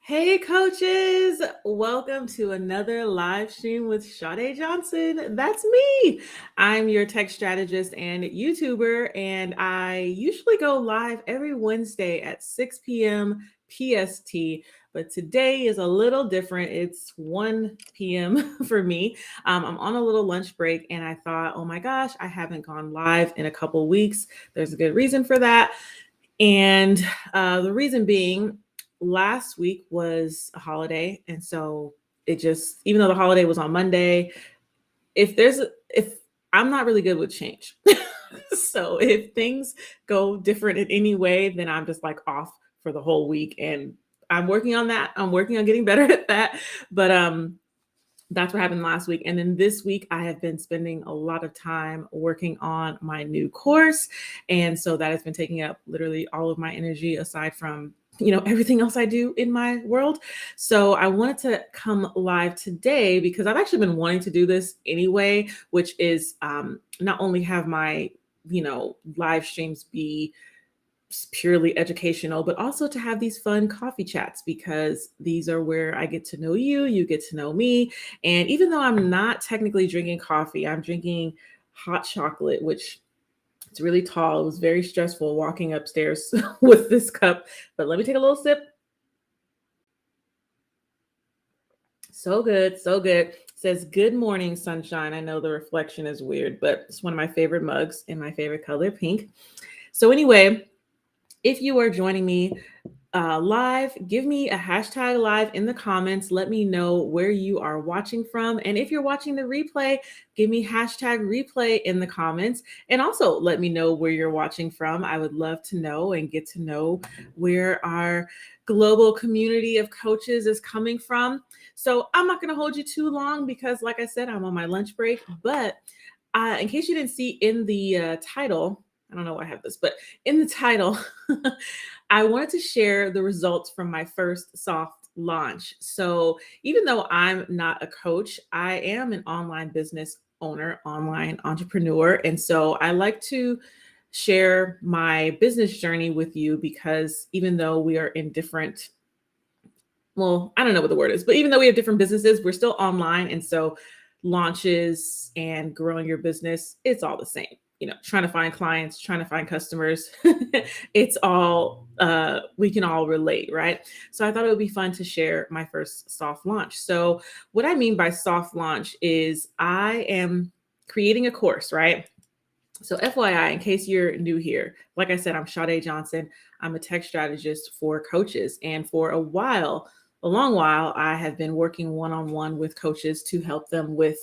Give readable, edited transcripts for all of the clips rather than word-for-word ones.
Hey coaches, welcome to another live stream with Sha-day Johnson. That's me. I'm your tech strategist and YouTuber, and I usually go live every Wednesday at 6 p.m. PST, but today is a little different. It's 1 p.m. for me. I'm on a little lunch break, and I thought, oh my gosh, I haven't gone live in a couple weeks. There's a good reason for that. And the reason being, last week was a holiday. And so it just, even though the holiday was on Monday, if I'm not really good with change. So if things go different in any way, then I'm just like off for the whole week. And I'm working on that. I'm working on getting better at that. But that's what happened last week. And then this week, I have been spending a lot of time working on my new course. And so that has been taking up literally all of my energy aside from everything else I do in my world. So I wanted to come live today because I've actually been wanting to do this anyway, which is not only have my live streams be purely educational, but also to have these fun coffee chats because these are where I get to know you, you get to know me. And even though I'm not technically drinking coffee, I'm drinking hot chocolate, which it's really tall. It was very stressful walking upstairs with this cup, but let me take a little sip. So good, so good. It says, good morning, sunshine. I know the reflection is weird, but it's one of my favorite mugs in my favorite color, pink. So anyway, if you are joining me live, give me a hashtag live in the comments. Let me know where you are watching from. And if you're watching the replay, give me hashtag replay in the comments. And also let me know where you're watching from. I would love to know and get to know where our global community of coaches is coming from. So I'm not going to hold you too long because, like I said, I'm on my lunch break. But in case you didn't see in the title, I don't know why I have this, but in the title, I wanted to share the results from my first soft launch. So even though I'm not a coach, I am an online business owner, online entrepreneur. And so I like to share my business journey with you because even though we are in different, well, I don't know what the word is, but even though we have different businesses, we're still online. And so launches and growing your business, it's all the same. Trying to find clients, trying to find customers, it's all, we can all relate, right? So I thought it would be fun to share my first soft launch. So what I mean by soft launch is I am creating a course, right? So FYI, in case you're new here, like I said, I'm Sha-day Johnson. I'm a tech strategist for coaches. And for a long while, I have been working one-on-one with coaches to help them with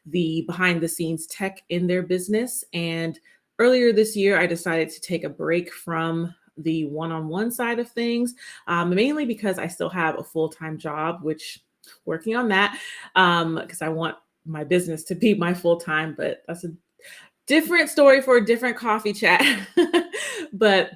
the behind the scenes tech in their business. And earlier this year, I decided to take a break from the one-on-one side of things, mainly because I still have a full-time job, which working on that, because I want my business to be my full-time, but that's a different story for a different coffee chat. But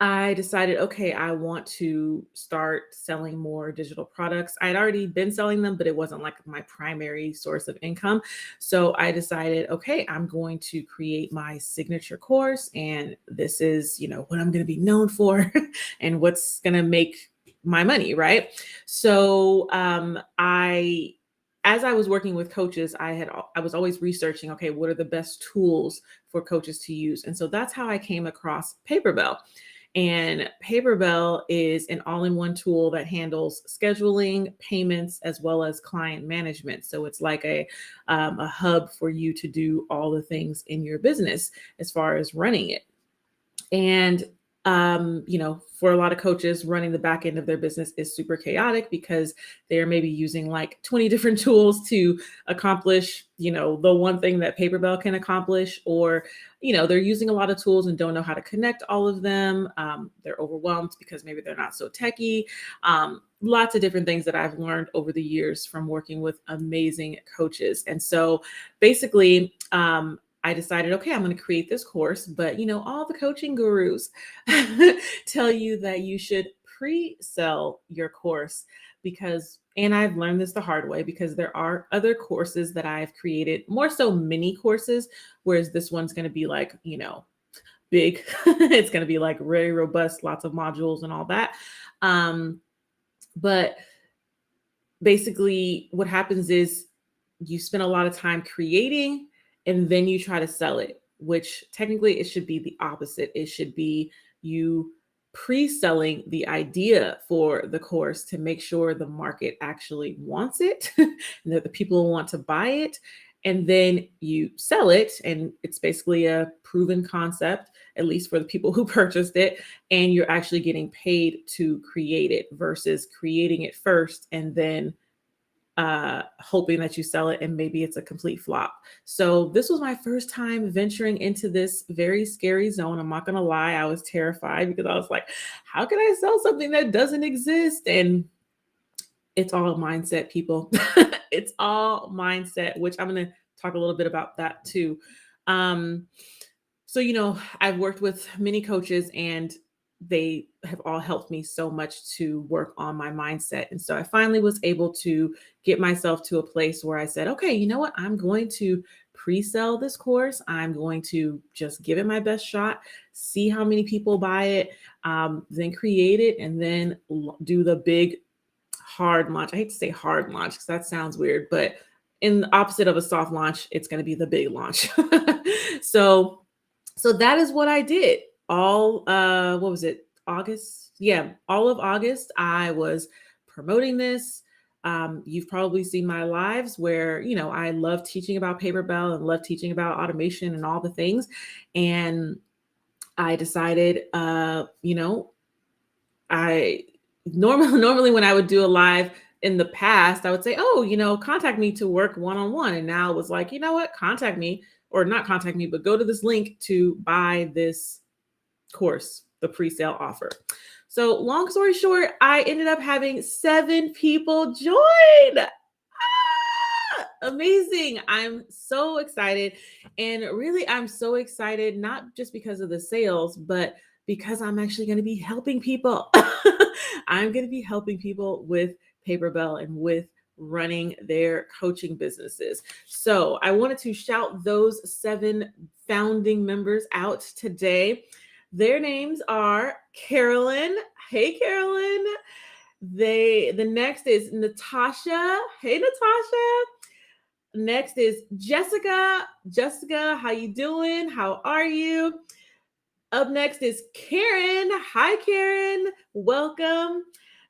I decided, okay, I want to start selling more digital products. I'd already been selling them, but it wasn't like my primary source of income. So I decided, okay, I'm going to create my signature course. And this is, what I'm going to be known for and what's going to make my money, right? So as I was working with coaches, I was always researching, okay, what are the best tools for coaches to use? And so that's how I came across Paperbell. And Paperbell is an all-in-one tool that handles scheduling, payments, as well as client management. So it's like a hub for you to do all the things in your business as far as running it. And for a lot of coaches, running the back end of their business is super chaotic because they're maybe using like 20 different tools to accomplish, the one thing that Paperbell can accomplish, or, they're using a lot of tools and don't know how to connect all of them. They're overwhelmed because maybe they're not so techie. Lots of different things that I've learned over the years from working with amazing coaches. And so basically, I decided, okay, I'm going to create this course, but all the coaching gurus tell you that you should pre-sell your course and I've learned this the hard way because there are other courses that I've created, more so mini courses, whereas this one's going to be like, big. It's going to be like very robust, lots of modules and all that. But basically what happens is you spend a lot of time creating and then you try to sell it, which technically it should be the opposite. It should be you pre-selling the idea for the course to make sure the market actually wants it and that the people want to buy it. And then you sell it, and it's basically a proven concept, at least for the people who purchased it, and you're actually getting paid to create it versus creating it first and then hoping that you sell it and maybe it's a complete flop. So this was my first time venturing into this very scary zone. I'm not gonna lie, I was terrified because I was like, how can I sell something that doesn't exist? And it's all mindset, people. It's all mindset, which I'm going to talk a little bit about that too. So, I've worked with many coaches and they have all helped me so much to work on my mindset. And so I finally was able to get myself to a place where I said, okay, you know what? I'm going to pre-sell this course. I'm going to just give it my best shot, see how many people buy it, then create it, and then do the big hard launch. I hate to say hard launch because that sounds weird, but in the opposite of a soft launch, it's going to be the big launch. So that is what I did. All, what was it? August? Yeah. All of August, I was promoting this. You've probably seen my lives where, I love teaching about Paperbell and love teaching about automation and all the things. And I decided, normally when I would do a live in the past, I would say, contact me to work one-on-one. And now it was like, you know what, contact me, or not contact me, but go to this link to buy this course, the pre-sale offer. So long story short, I ended up having 7 people join. Amazing. I'm so excited. And really, I'm so excited, not just because of the sales, but because I'm actually going to be helping people. I'm going to be helping people with Paperbell and with running their coaching businesses. So I wanted to shout those 7 founding members out today. Their names are Carolyn. Hey, Carolyn. The next is Natasha. Hey, Natasha. Next is Jessica. Jessica, how you doing? How are you? Up next is Karen. Hi, Karen. Welcome.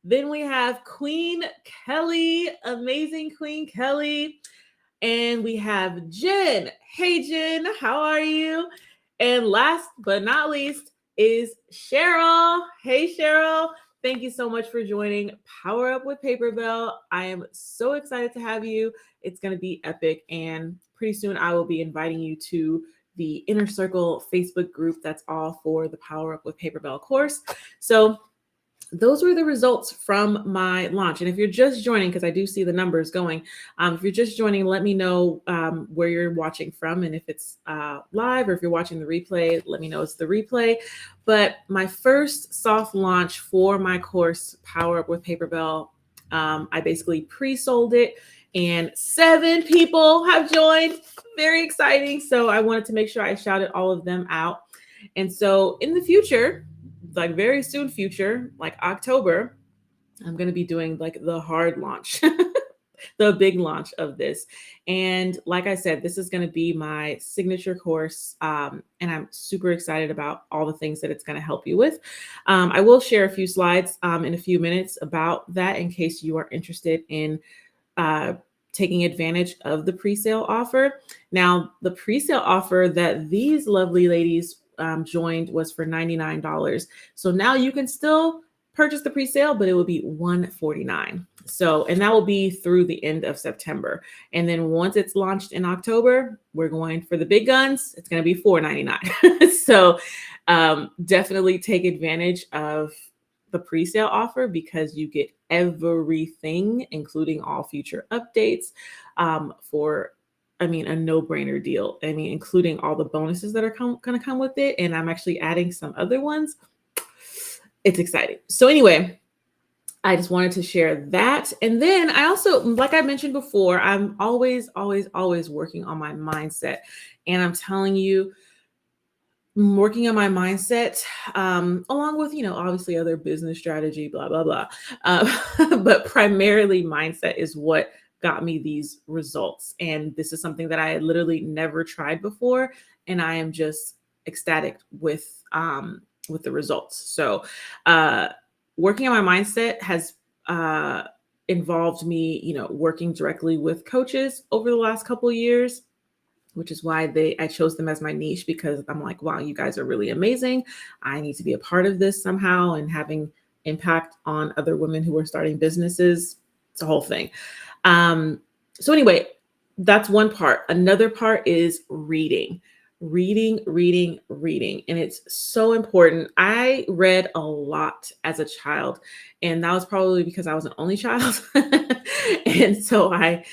Then we have Queen Kelly. Amazing Queen Kelly. And we have Jen. Hey, Jen. How are you? And last but not least is Cheryl. Hey, Cheryl. Thank you so much for joining Power Up with Paperbell. I am so excited to have you. It's going to be epic. And pretty soon I will be inviting you to the Inner Circle Facebook group that's all for the Power Up with Paperbell course. So those were the results from my launch. And if you're just joining, because I do see the numbers going, if you're just joining, let me know where you're watching from. And if it's live or if you're watching the replay, let me know it's the replay. But my first soft launch for my course, Power Up with Paperbell, I basically pre-sold it and 7 people have joined. Very exciting. So I wanted to make sure I shouted all of them out. And so in the future, like very soon future, like October, I'm going to be doing like the hard launch, the big launch of this. And like I said, this is going to be my signature course. And I'm super excited about all the things that it's going to help you with. I will share a few slides in a few minutes about that in case you are interested in taking advantage of the pre-sale offer. Now, the pre-sale offer that these lovely ladies joined was for $99. So now you can still purchase the pre-sale, but it will be $149. So, and that will be through the end of September. And then once it's launched in October, we're going for the big guns. It's going to be $499. So definitely take advantage of the pre-sale offer because you get everything, including all future updates for a no-brainer deal. Including all the bonuses that are going to come with it. And I'm actually adding some other ones. It's exciting. So anyway, I just wanted to share that. And then I also, like I mentioned before, I'm always working on my mindset. And I'm telling you, working on my mindset, along with, obviously other business strategy, blah, blah, blah. But primarily mindset is what got me these results. And this is something that I had literally never tried before. And I am just ecstatic with the results. So working on my mindset has involved me, working directly with coaches over the last couple of years, which is why I chose them as my niche, because I'm like, wow, you guys are really amazing. I need to be a part of this somehow, and having impact on other women who are starting businesses. It's a whole thing. So anyway, that's one part. Another part is reading. And it's so important. I read a lot as a child, and that was probably because I was an only child. And so I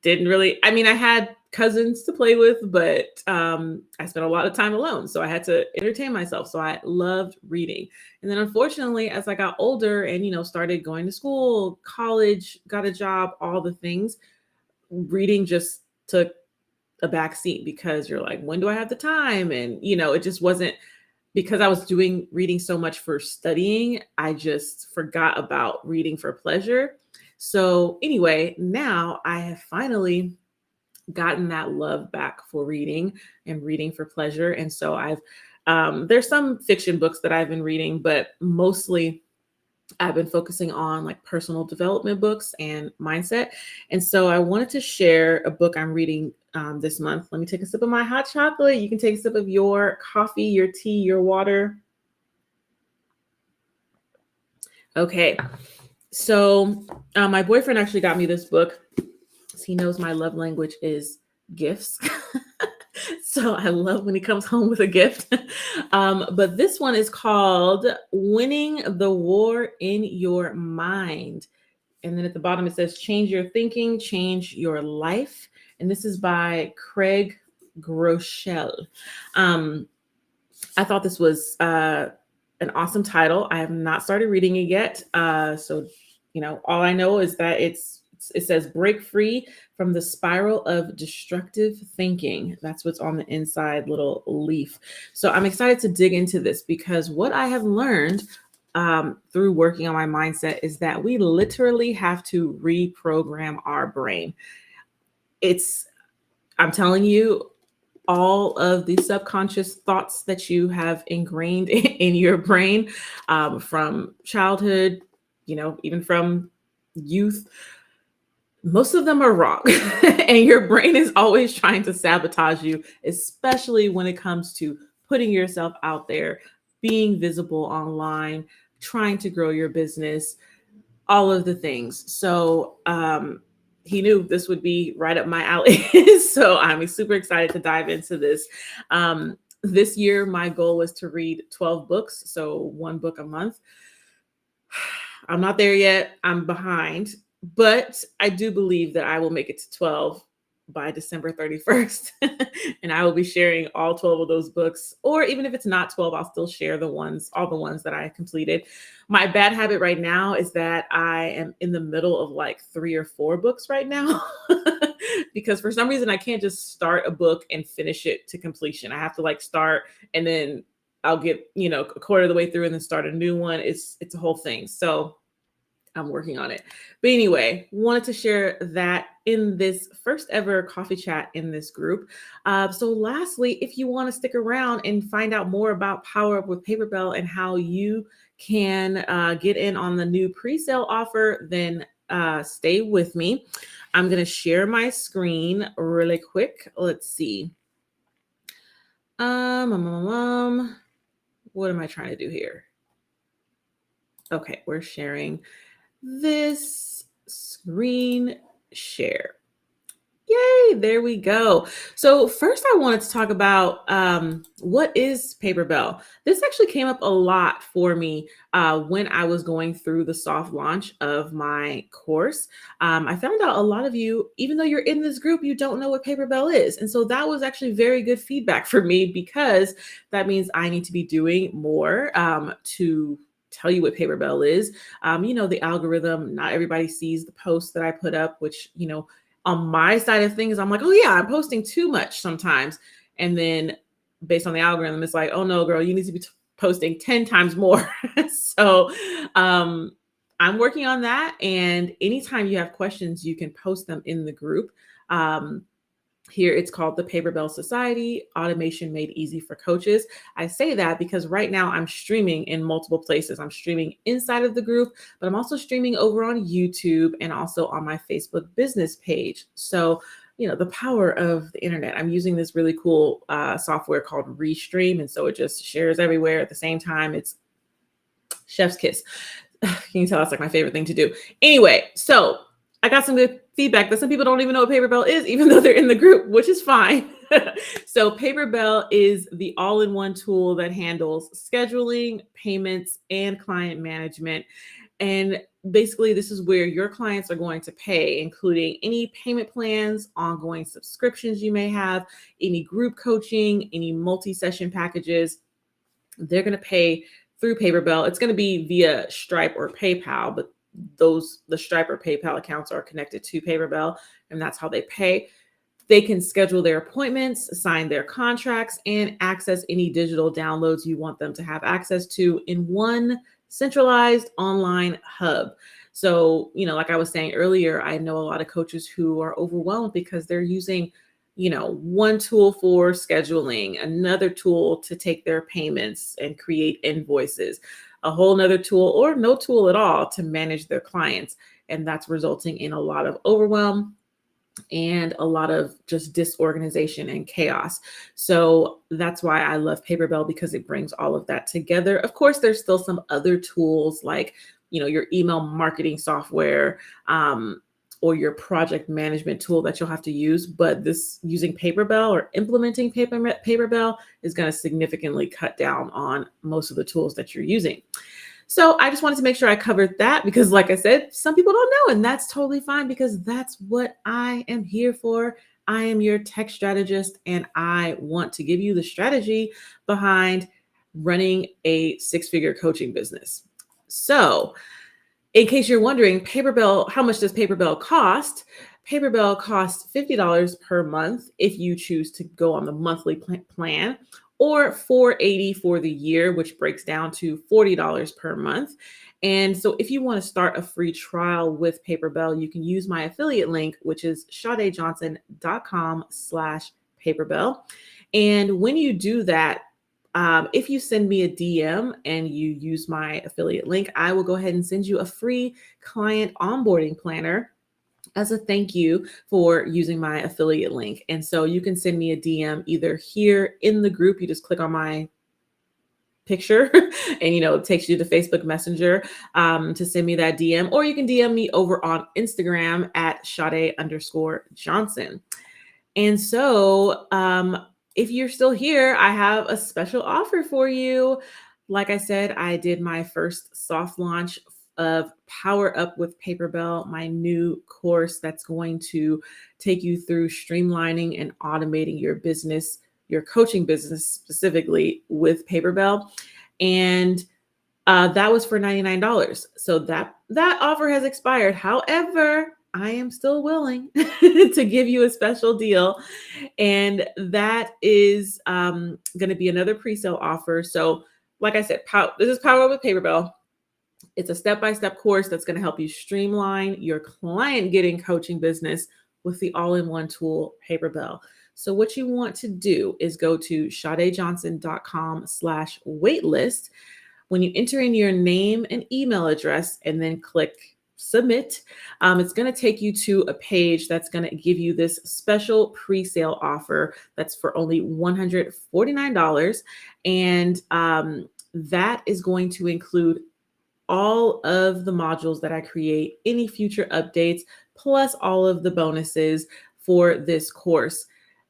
had cousins to play with, but I spent a lot of time alone. So I had to entertain myself. So I loved reading. And then unfortunately, as I got older and, started going to school, college, got a job, all the things, reading just took a back seat, because you're like, when do I have the time? And, it just wasn't, because I was reading so much for studying, I just forgot about reading for pleasure. So anyway, now I have finally gotten that love back for reading and reading for pleasure. And so there's some fiction books that I've been reading, but mostly I've been focusing on like personal development books and mindset. And so I wanted to share a book I'm reading this month. Let me take a sip of my hot chocolate. You can take a sip of your coffee, your tea, your water. Okay. So my boyfriend actually got me this book. He knows my love language is gifts. So I love when he comes home with a gift. But this one is called Winning the War in Your Mind. And then at the bottom, it says, change your thinking, change your life. And this is by Craig Groeschel. I thought this was an awesome title. I have not started reading it yet. So, all I know is that it says break free from the spiral of destructive thinking. That's what's on the inside little leaf. So I'm excited to dig into this, because what I have learned through working on my mindset is that we literally have to reprogram our brain. I'm telling you, all of the subconscious thoughts that you have ingrained in your brain from childhood, even from youth, most of them are wrong. And your brain is always trying to sabotage you, especially when it comes to putting yourself out there, being visible online, trying to grow your business, all of the things. So he knew this would be right up my alley. So I'm super excited to dive into this. This year, my goal was to read 12 books, so one book a month. I'm not there yet. I'm behind. But I do believe that I will make it to 12 by December 31st. And I will be sharing all 12 of those books. Or even if it's not 12, I'll still share all the ones that I completed. My bad habit right now is that I am in the middle of like 3 or 4 books right now. Because for some reason, I can't just start a book and finish it to completion. I have to like start, and then I'll get, a quarter of the way through and then start a new one. It's a whole thing. So I'm working on it. But anyway, wanted to share that in this first ever coffee chat in this group. So lastly, if you want to stick around and find out more about Power Up with Paperbell and how you can get in on the new pre-sale offer, then stay with me. I'm going to share my screen really quick. Let's see. What am I trying to do here? Okay, we're sharing this screen share. Yay, there we go. So first I wanted to talk about what is Paperbell. This actually came up a lot for me when I was going through the soft launch of my course. I found out a lot of you, even though you're in this group, you don't know what Paperbell is. And so that was actually very good feedback for me, because that means I need to be doing more to tell you what Paperbell is. The algorithm, not everybody sees the posts that I put up, which, on my side of things, I'm like, oh yeah, I'm posting too much sometimes. And then based on the algorithm, it's like, oh no, girl, you need to be posting 10 times more. So I'm working on that. And anytime you have questions, you can post them in the group. Here it's called the Paperbell Society, Automation Made Easy for Coaches. I say that because right now I'm streaming in multiple places. I'm streaming inside of the group, but I'm also streaming over on YouTube and also on my Facebook business page. So, the power of the internet. I'm using this really cool software called Restream. And so it just shares everywhere at the same time. It's chef's kiss. Can you tell that's like my favorite thing to do? Anyway, so I got some good feedback that some people don't even know what Paperbell is, even though they're in the group, which is fine. So Paperbell is the all-in-one tool that handles scheduling, payments, and client management. And basically, this is where your clients are going to pay, including any payment plans, ongoing subscriptions you may have, any group coaching, any multi-session packages. They're going to pay through Paperbell. It's going to be via Stripe or PayPal, but the Stripe or PayPal accounts are connected to Paperbell, and that's how they pay. They can schedule their appointments, sign their contracts, and access any digital downloads you want them to have access to in one centralized online hub. So, like I was saying earlier, I know a lot of coaches who are overwhelmed because they're using one tool for scheduling, another tool to take their payments and create invoices, a whole nother tool or no tool at all to manage their clients. And that's resulting in a lot of overwhelm and a lot of just disorganization and chaos. So that's why I love Paperbell, because it brings all of that together. Of course, there's still some other tools like, your email marketing software, or your project management tool that you'll have to use. But this using Paperbell or implementing Paperbell is going to significantly cut down on most of the tools that you're using. So I just wanted to make sure I covered that, because like I said, some people don't know, and that's totally fine, because that's what I am here for. I am your tech strategist, and I want to give you the strategy behind running a six-figure coaching business. So in case you're wondering, Paperbell, how much does Paperbell cost? Paperbell costs $50 per month if you choose to go on the monthly plan, or $480 for the year, which breaks down to $40 per month. And so if you want to start a free trial with Paperbell, you can use my affiliate link, which is shadayjohnson.com/Paperbell. And when you do that, if you send me a DM and you use my affiliate link, I will go ahead and send you a free client onboarding planner as a thank you for using my affiliate link. And so you can send me a DM either here in the group. You just click on my picture and it takes you to Facebook Messenger to send me that DM, or you can DM me over on Instagram at @sha-day_Johnson. And so if you're still here, I have a special offer for you. Like I said, I did my first soft launch of Power Up with Paperbell, my new course that's going to take you through streamlining and automating your business, your coaching business specifically with Paperbell. And that was for $99. So that offer has expired. However, I am still willing to give you a special deal. And that is going to be another pre-sale offer. So like I said, this is Power Up with Paperbell. It's a step-by-step course that's going to help you streamline your client getting coaching business with the all-in-one tool, Paperbell. So what you want to do is go to shadayjohnson.com/waitlist. When you enter in your name and email address and then click submit, it's going to take you to a page that's going to give you this special pre-sale offer that's for only $149. And that is going to include all of the modules that I create, any future updates, plus all of the bonuses for this course.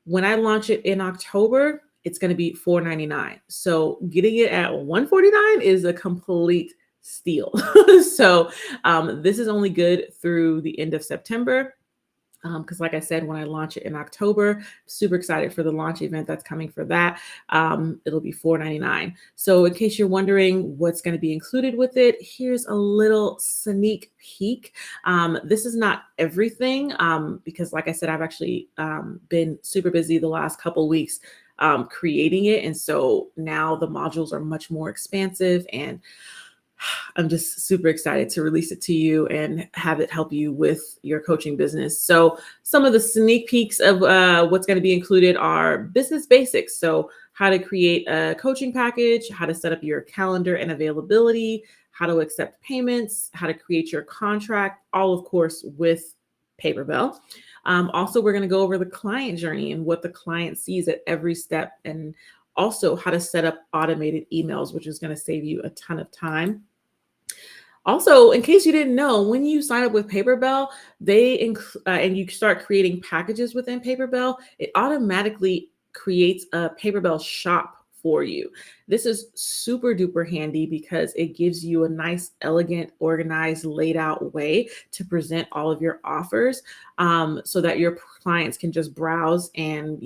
When I launch it in October, it's going to be $499. So getting it at $149 is a complete steal. So this is only good through the end of September. Because like I said, when I launch it in October, super excited for the launch event that's coming for that. It'll be $499. So in case you're wondering what's going to be included with it, here's a little sneak peek. This is not everything because like I said, I've actually been super busy the last couple weeks creating it. And so now the modules are much more expansive, and I'm just super excited to release it to you and have it help you with your coaching business. So some of the sneak peeks of what's going to be included are business basics. So how to create a coaching package, how to set up your calendar and availability, how to accept payments, how to create your contract, all of course with Paperbell. Also, we're going to go over the client journey and what the client sees at every step, and also how to set up automated emails, which is going to save you a ton of time. Also, in case you didn't know, when you sign up with Paperbell, and you start creating packages within Paperbell, it automatically creates a Paperbell shop for you. This is super duper handy because it gives you a nice, elegant, organized, laid out way to present all of your offers, so that your clients can just browse and,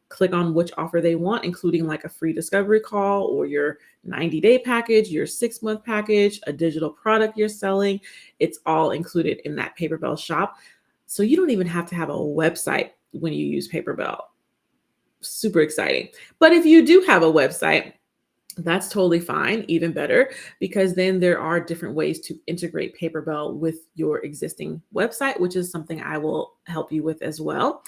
click on which offer they want, including like a free discovery call or your 90-day package, your 6-month package, a digital product you're selling. It's all included in that Paperbell shop. So you don't even have to have a website when you use Paperbell. Super exciting. But if you do have a website, that's totally fine, even better, because then there are different ways to integrate Paperbell with your existing website, which is something I will help you with as well.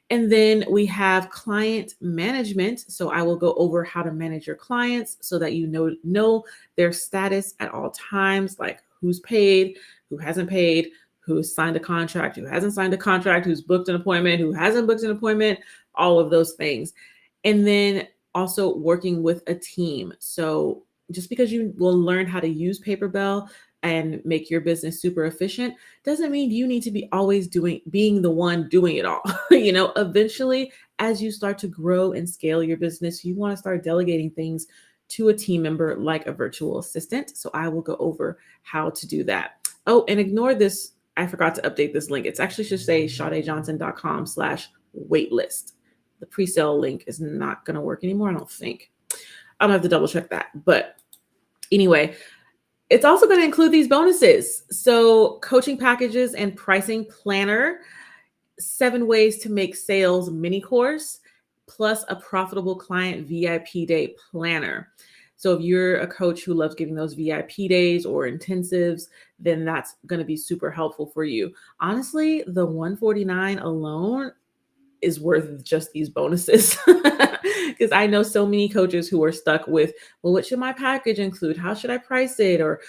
And then we have client management. So I will go over how to manage your clients so that you know their status at all times, like who's paid, who hasn't paid, who's signed a contract, who hasn't signed a contract, who's booked an appointment, who hasn't booked an appointment, all of those things. And then also working with a team. So just because you will learn how to use Paperbell and make your business super efficient doesn't mean you need to be always being the one doing it all. Eventually, as you start to grow and scale your business, you want to start delegating things to a team member like a virtual assistant. So I will go over how to do that. Oh, and ignore this. I forgot to update this link. It's actually should say shadayjohnson.com/waitlist. The pre-sale link is not going to work anymore, I don't think. I'm gonna have to double check that. But anyway, it's also going to include these bonuses. So coaching packages and pricing planner, 7 ways to make sales mini course, plus a profitable client VIP day planner. So if you're a coach who loves giving those VIP days or intensives, then that's going to be super helpful for you. Honestly, the $149 alone is worth just these bonuses, because I know so many coaches who are stuck with, well, what should my package include? How should I price it? Or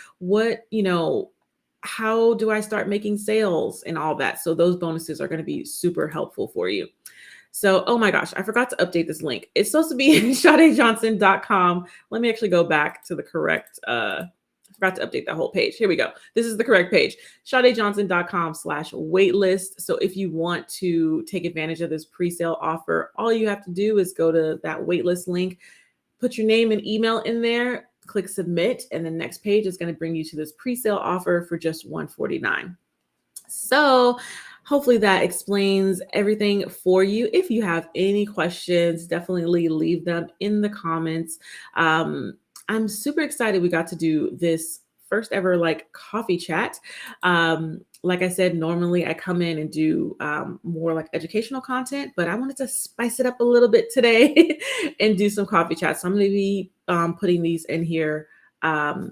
how do I start making sales and all that? So those bonuses are going to be super helpful for you. So, oh my gosh, I forgot to update this link. It's supposed to be shadayjohnson.com. Let me actually go back to the correct, I forgot to update that whole page. Here we go. This is the correct page, shadayjohnson.com/waitlist. So if you want to take advantage of this pre-sale offer, all you have to do is go to that waitlist link, put your name and email in there, click submit, and the next page is going to bring you to this pre-sale offer for just $149. So hopefully that explains everything for you. If you have any questions, definitely leave them in the comments. I'm super excited we got to do this first ever coffee chat. Like I said, normally I come in and do more like educational content, but I wanted to spice it up a little bit today and do some coffee chats. So I'm going to be putting these in here. I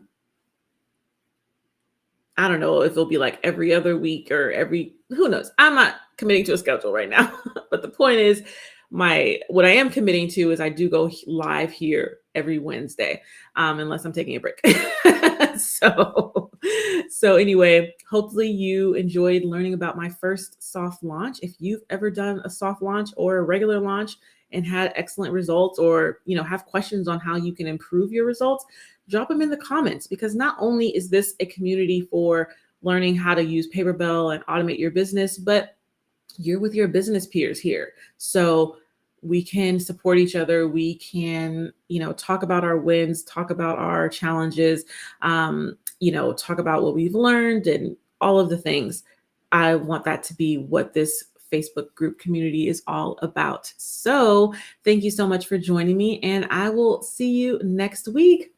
don't know if it'll be like every other week or who knows? I'm not committing to a schedule right now, but the point is what I am committing to is I do go live here every Wednesday, unless I'm taking a break. So anyway, hopefully you enjoyed learning about my first soft launch. If you've ever done a soft launch or a regular launch and had excellent results, or have questions on how you can improve your results, drop them in the comments, because not only is this a community for learning how to use Paperbell and automate your business, but you're with your business peers here. So we can support each other. We can, talk about our wins, talk about our challenges, talk about what we've learned and all of the things. I want that to be what this Facebook group community is all about. So thank you so much for joining me, and I will see you next week.